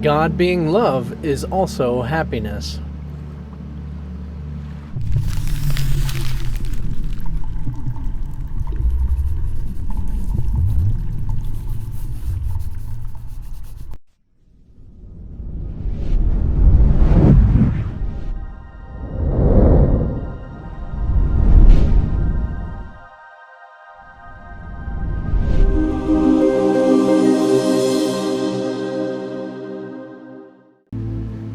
God being love is also happiness.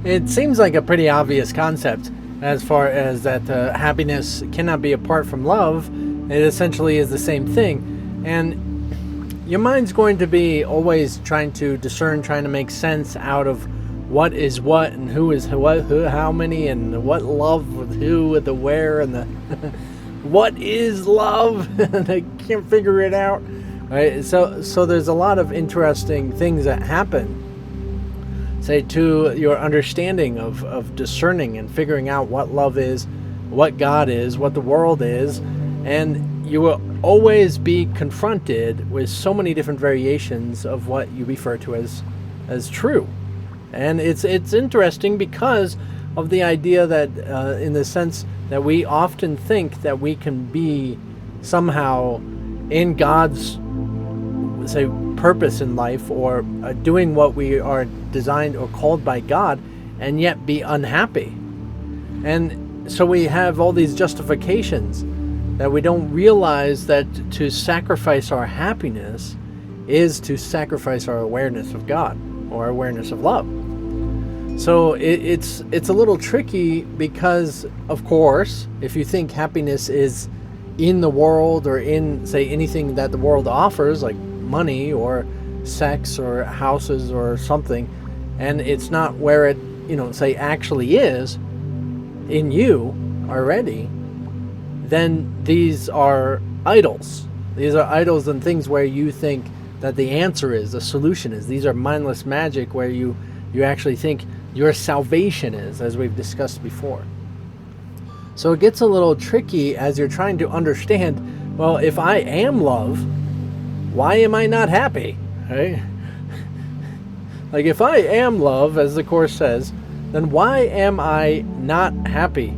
It seems like a pretty obvious concept as far as that happiness cannot be apart from love. It essentially is the same thing. And your mind's going to be always trying to discern, trying to make sense out of what is what and who is what, who, how many, and what love with who, with the where, and the what is love. And I can't figure it out. Right? So there's a lot of interesting things that happen, say, to your understanding of discerning and figuring out what love is, what God is, what the world is. And you will always be confronted with so many different variations of what you refer to as true. And it's interesting because of the idea that in the sense that we often think that we can be somehow in God's, say, purpose in life, or doing what we are designed or called by God, and yet be unhappy. And so we have all these justifications that we don't realize that to sacrifice our happiness is to sacrifice our awareness of God or awareness of love. So it's a little tricky because, of course, if you think happiness is in the world or in, say, anything that the world offers, like money or sex or houses or something, and it's not where it, say, actually is in you already, then these are idols. These are idols and things where you think that the answer is, the solution is. These are mindless magic where you actually think your salvation is, as we've discussed before. So it gets a little tricky as you're trying to understand, well, if I am love, why am I not happy? Right? Like, if I am love, as the Course says, then why am I not happy?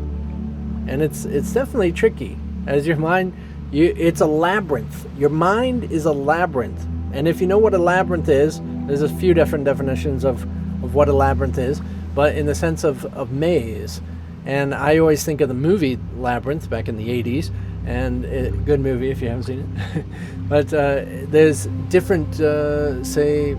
And it's definitely tricky. As your mind, it's a labyrinth. Your mind is a labyrinth. And if you know what a labyrinth is, there's a few different definitions of what a labyrinth is, but in the sense of maze. And I always think of the movie Labyrinth back in the 80s, and good movie if you haven't seen it. But there's different, say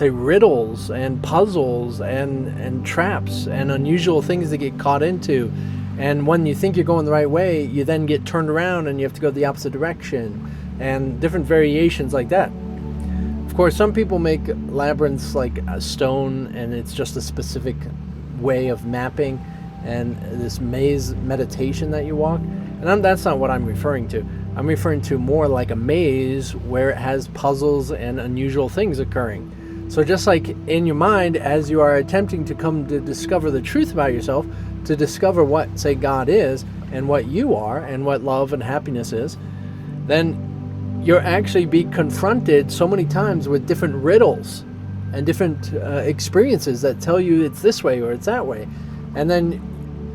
riddles and puzzles and traps and unusual things to get caught into. And when you think you're going the right way, you then get turned around and you have to go the opposite direction, and different variations like that. Of course, some people make labyrinths like a stone, and it's just a specific way of mapping and this maze meditation that you walk. And that's not what I'm referring to. I'm referring to more like a maze where it has puzzles and unusual things occurring. So just like in your mind, as you are attempting to come to discover the truth about yourself, to discover what, say, God is and what you are and what love and happiness is, then you'll actually be confronted so many times with different riddles and different experiences that tell you it's this way or it's that way. And then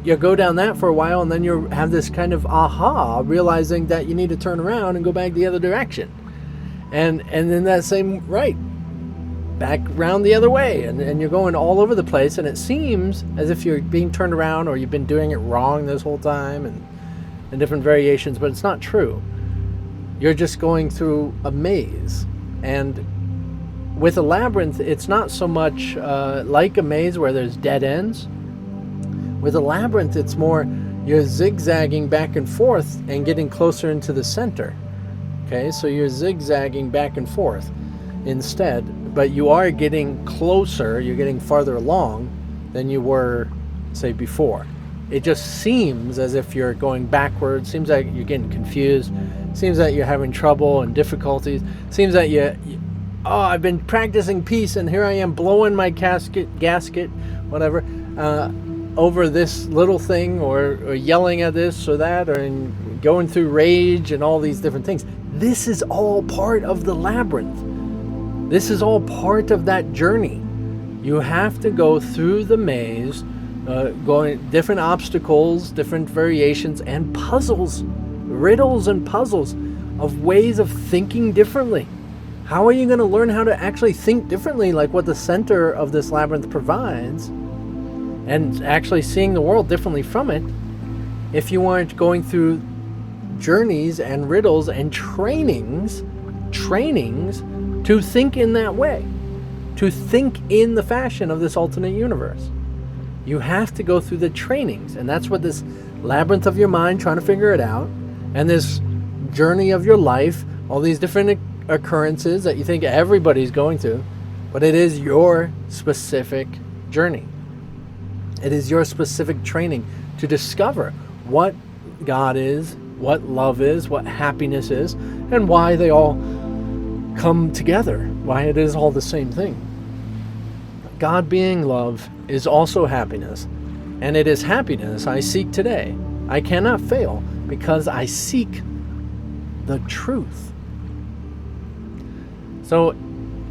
you go down that for a while, and then you have this kind of aha, realizing that you need to turn around and go back the other direction. And then that same right, back round the other way, and you're going all over the place, and it seems as if you're being turned around or you've been doing it wrong this whole time, and different variations, but it's not true. You're just going through a maze. And with a labyrinth, it's not so much like a maze where there's dead ends. With a labyrinth, it's more you're zigzagging back and forth and getting closer into the center. Okay, so you're zigzagging back and forth instead, but you are getting closer, you're getting farther along than you were, say, before. It just seems as if you're going backwards, seems like you're getting confused, seems that you're having trouble and difficulties, seems that I've been practicing peace and here I am blowing my gasket, whatever, over this little thing, or yelling at this or that, or going through rage and all these different things. This is all part of the labyrinth. This is all part of that journey. You have to go through the maze, going different obstacles, different variations, and puzzles, riddles and puzzles of ways of thinking differently. How are you going to learn how to actually think differently, like what the center of this labyrinth provides, and actually seeing the world differently from it, if you aren't going through journeys and riddles and trainings to think in that way, to think in the fashion of this alternate universe? You have to go through the trainings, and that's what this labyrinth of your mind, trying to figure it out, and this journey of your life, all these different occurrences that you think everybody's going through, but it is your specific journey. It is your specific training to discover what God is, what love is, what happiness is, and why they all come together, why it is all the same thing. God being love is also happiness, and it is happiness I seek today. I cannot fail because I seek the truth. So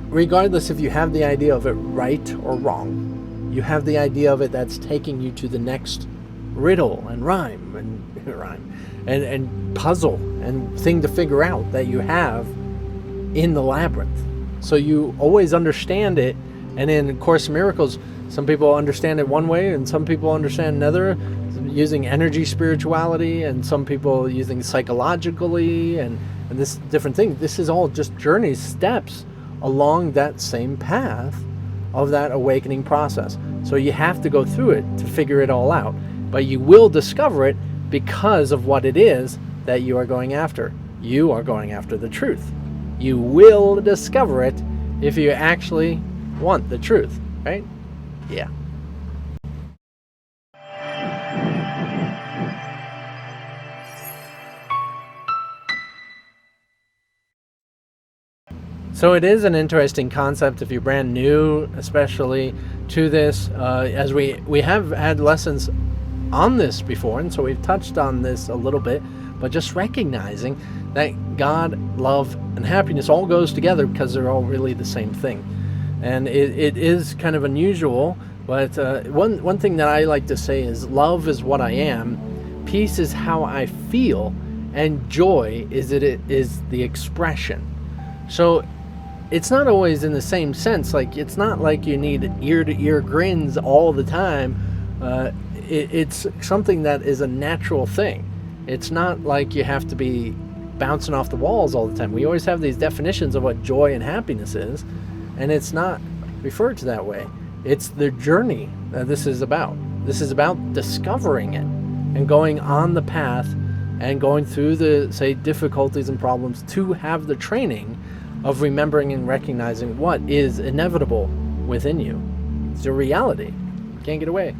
regardless if you have the idea of it right or wrong, you have the idea of it that's taking you to the next riddle and rhyme and puzzle and thing to figure out that you have in the labyrinth. So you always understand it. And in Course in Miracles, some people understand it one way and some people understand another, using energy spirituality, and some people using psychologically and this different thing. This is all just journeys, steps along that same path of that awakening process. So you have to go through it to figure it all out. But you will discover it because of what it is that you are going after. You are going after the truth. You will discover it if you actually want the truth, right? Yeah. So it is an interesting concept if you're brand new, especially to this, as we have had lessons on this before, and so we've touched on this a little bit, but just recognizing that God, love, and happiness all goes together because they're all really the same thing. And it is kind of unusual, but one thing that I like to say is love is what I am, peace is how I feel, and joy is the expression. So it's not always in the same sense. Like, it's not like you need ear-to-ear grins all the time. It's something that is a natural thing. It's not like you have to be bouncing off the walls all the time. We always have these definitions of what joy and happiness is, and it's not referred to that way. It's the journey that this is about. This is about discovering it and going on the path and going through the, say, difficulties and problems to have the training of remembering and recognizing what is inevitable within you. It's a reality. Can't get away.